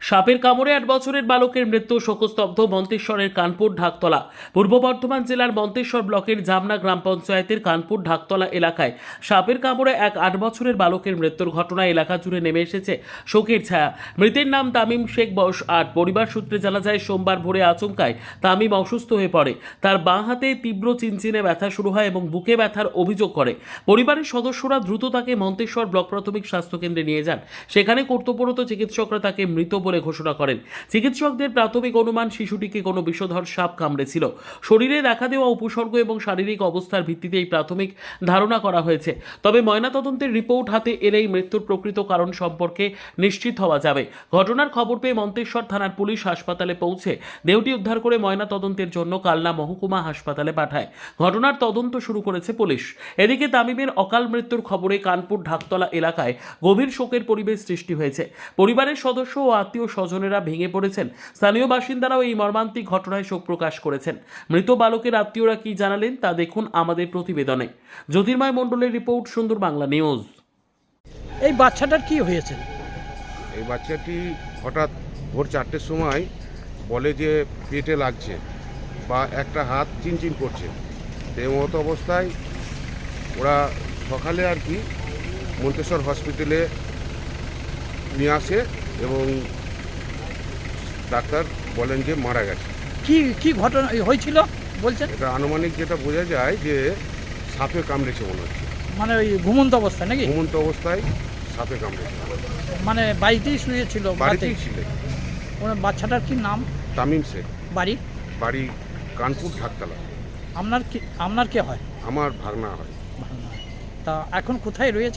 সাপের কামড়ে 8 বছরের বালকের মৃত্যু, শোকস্তব্ধ মন্তেশ্বরের কানপুর ঢাকতলা। পূর্ব বর্ধমান জেলার মন্তেশ্বর ব্লকের জামনা গ্রাম পঞ্চায়েতের কানপুর ঢাকতলা এলাকায় সাপের কামড়ে এক 8 বছরের বালকের মৃত্যুর ঘটনায় এলাকা জুড়ে নেমে এসেছে শোকের ছায়া। মৃতের নাম তামিম শেখ, বয়স 8। পরিবার সূত্রে জানা যায়, সোমবার ভোরে আচমকায় তামিম অসুস্থ হয়ে পড়ে। তার বাঁ হাতে তীব্র চিনচিনে ব্যথা শুরু হয় এবং বুকে ব্যথার অভিযোগ করে। পরিবারের সদস্যরা দ্রুত তাকে মন্তেশ্বর ব্লক প্রাথমিক স্বাস্থ্যকেন্দ্রে নিয়ে যান। সেখানে কর্তব্যরত চিকিৎসকরা তাকে মৃত বলে ঘোষণা করেন। চিকিৎসকদের প্রাথমিক অনুমান, শিশুটিকে কোনো বিষধর সাপ কামড়েছিল। শরীরে দেখা দেওয়া উপসর্গ এবং শারীরিক অবস্থার ভিত্তিতে এই প্রাথমিক ধারণা করা হয়েছে। তবে ময়নাতদন্তের রিপোর্ট হাতে এলেই মৃত্যুর প্রকৃত কারণ সম্পর্কে নিশ্চিত হওয়া যাবে। ঘটনার খবর পেয়ে মন্তেশ্বর থানার পুলিশ হাসপাতালে পৌঁছে দেহটি উদ্ধার করে ময়নাতদন্তের জন্য কালনা মহকুমা হাসপাতালে পাঠায়। ঘটনার তদন্ত শুরু করেছে পুলিশ। এদিকে তামিমের অকাল মৃত্যুর খবরে কানপুর ঢাকতলা এলাকায় গভীর শোকের পরিবেশ সৃষ্টি হয়েছে। পরিবারের সদস্য ও আত্মীয় স্বজনেরা ভেঙে পড়েছেন। স্থানীয় বাসিন্দারাও এই মর্মান্তিক ঘটনায় শোক প্রকাশ করেছেন। মৃত বালকের আত্মীয়রা কি জানালেন তা দেখুন আমাদের প্রতিবেদনে। জ্যোতির্ময় মণ্ডলের রিপোর্ট, সুন্দর বাংলা নিউজ। এই বাচ্চাটার কি হয়েছে? এই বাচ্চাটি হঠাৎ ভোর 4টের সময় বলে যে পেটে লাগছে বা একটা হাত চিনচিন করছে। এই মতো অবস্থায় ওরা সকালে আর কি মন্তেশ্বর হসপিটালে নিয়ে আসে এবং ডাক্তার বলেন যে মারা গেছে। কি কি ঘটনা হয়েছিল বলছেন? এটা আনুমানিক যেটা বোঝা যায় যে সাপে কামড়েছে মনে হচ্ছে। মানে ওই ঘুমন্ত অবস্থায় নাকি? ঘুমন্ত অবস্থায় সাপে কামড়েছে। মানে বাড়িতেই শুয়েছিল? বাড়িতেই ছিলেন। ওনার বাচ্চাটার কি নাম? তামিম শেখ। বাড়ি? বাড়ি কানপুর ঢাকতলা। আপনার কে হয়? আমার ভাগনা হয়। তা এখন কোথায় রয়েছে?